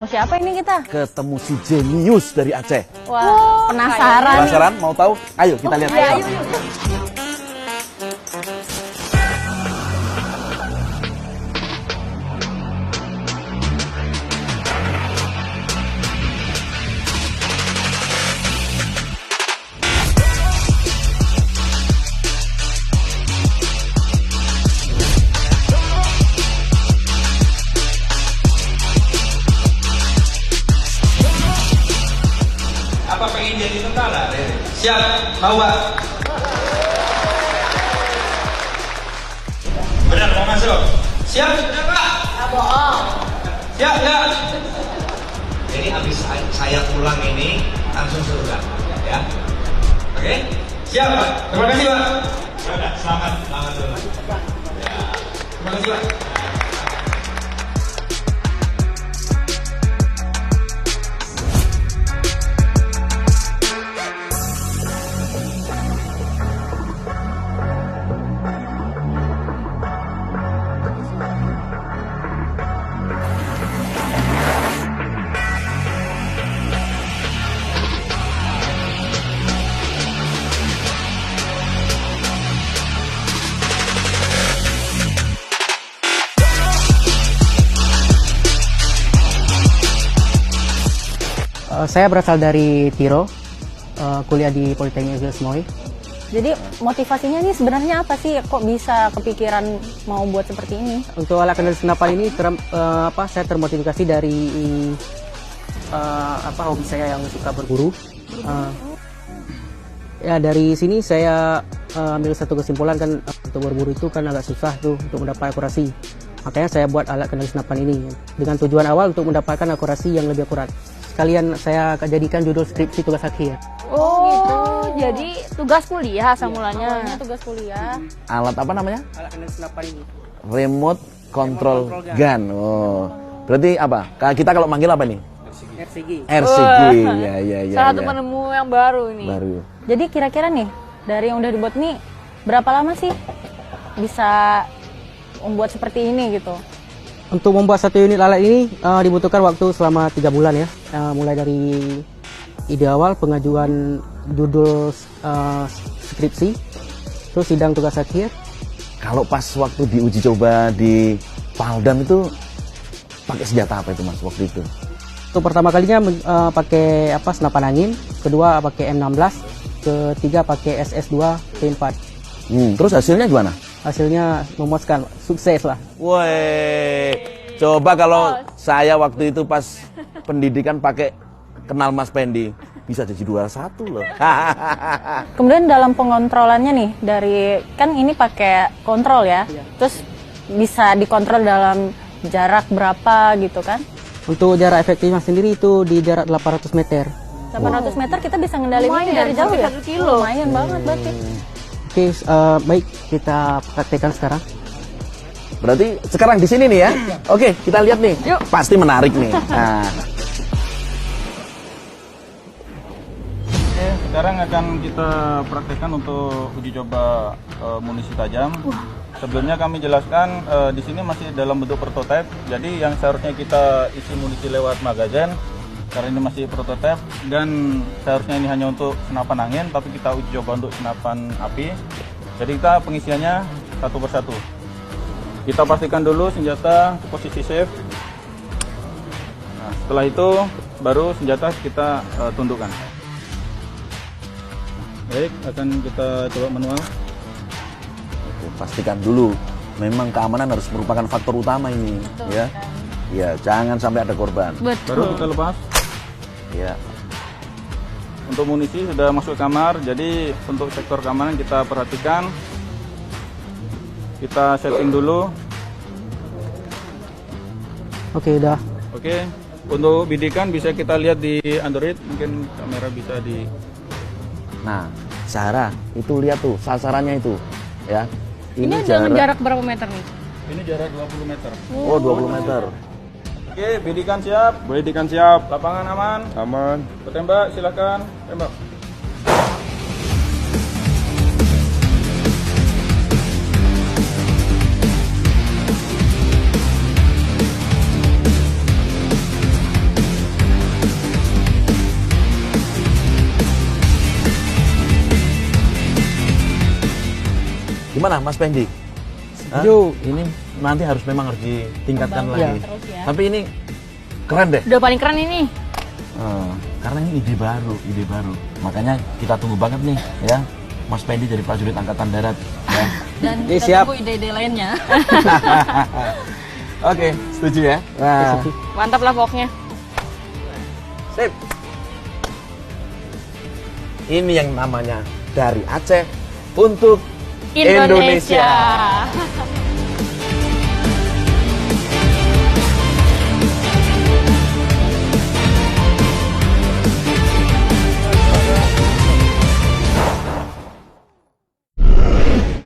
Siapa ini kita? Ketemu si jenius dari Aceh. Wah, penasaran. Penasaran? Mau tahu? Ayo kita lihat. Ayo. Apa pengen jadi tentara? Siap, mau Pak? Benar mau masuk? Siap, sudah Pak? Bohong. Siap, ya. Jadi habis saya pulang ini langsung surga, ya. Oke? Siap Pak. Terima kasih Pak. Sudah, selamat dulu. Ya. Terima kasih Pak. Saya berasal dari Tiro, kuliah di Politeknik Ilyas Moi. Jadi motivasinya nih sebenarnya apa sih? Kok bisa kepikiran mau buat seperti ini? Untuk alat kendali senapan ini saya termotivasi dari hobi saya yang suka berburu. Ya dari sini saya ambil satu kesimpulan kan, untuk berburu itu kan agak susah tuh untuk mendapat akurasi. Makanya saya buat alat kendali senapan ini dengan tujuan awal untuk mendapatkan akurasi yang lebih akurat. Sekalian saya jadikan judul skripsi tugas akhir. Oh gitu. Jadi tugas kuliah mulanya. Awalnya tugas kuliah. Alat apa namanya? Alat kendali senapan ini. Remote control gun. Oh. Berarti apa? Kita kalau manggil apa nih? RCG. RCG. Ya. Salah satu penemu yang baru ini. Baru. Jadi kira-kira nih dari yang udah dibuat nih berapa lama sih bisa membuat seperti ini gitu? Untuk membuat satu unit alat ini dibutuhkan waktu selama 3 bulan ya. Mulai dari ide awal, pengajuan judul skripsi, terus sidang tugas akhir. Kalau pas waktu diuji coba di Paldam itu pakai senjata apa itu Mas waktu itu? Untuk pertama kalinya pakai senapan angin, kedua pakai M16, ketiga pakai SS2 T4. Terus hasilnya gimana? Hasilnya memuaskan, sukses lah. Woi, coba kalau saya waktu itu pas pendidikan pakai kenal Mas Pendi, bisa jadi juara 1 loh. Kemudian dalam pengontrolannya nih dari kan ini pakai kontrol ya. Terus bisa dikontrol dalam jarak berapa gitu kan? Untuk jarak efektifnya sendiri itu di jarak 800 meter. 800 meter kita bisa ngendalin ini dari jauh ya? 1 kilo. Lumayan banget berarti. Oke, baik kita praktekkan sekarang. Berarti sekarang di sini nih ya. Oke, kita lihat nih. Yuk. Pasti menarik nih. Nah, Oke, sekarang akan kita praktekkan untuk uji coba munisi tajam. Sebelumnya kami jelaskan di sini masih dalam bentuk prototipe. Jadi yang seharusnya kita isi munisi lewat magazen, karena ini masih prototipe dan seharusnya ini hanya untuk senapan angin, tapi kita uji coba untuk senapan api. Jadi kita pengisiannya satu persatu. Kita pastikan dulu senjata posisi safe. Nah, setelah itu baru senjata kita tundukkan. Baik, akan kita coba manual. pastikan dulu. Memang keamanan harus merupakan faktor utama ini, ya. Ya, jangan sampai ada korban. Baru kita lepas. Ya. Untuk munisi sudah masuk ke kamar, jadi untuk sektor keamanan kita perhatikan. Kita setting dulu. Oke, udah. Oke, untuk bidikan bisa kita lihat di Android, mungkin kamera bisa di... Nah, Sarah, itu lihat tuh sasarannya itu, ya. Ini dengan jarak berapa meter nih? Ini jarak 20 meter. Oh, 20 meter. Oke, bidikan siap. Bidikan siap. Lapangan aman. Aman. Petembak, silakan. Tembak. Gimana Mas Pendi? Setuju. Ini nanti memang harus ditingkatkan lagi. terus ya. Tapi ini keren deh. Udah paling keren ini. Karena ini ide baru. Makanya kita tunggu banget nih ya. Mas Pendi jadi prajurit angkatan darat ya. Dan Oke, kita siap. tunggu ide-ide lainnya. Oke, setuju ya. Nah, Mantap lah pokoknya. sip. Ini yang namanya dari Aceh untuk Indonesia. Indonesia.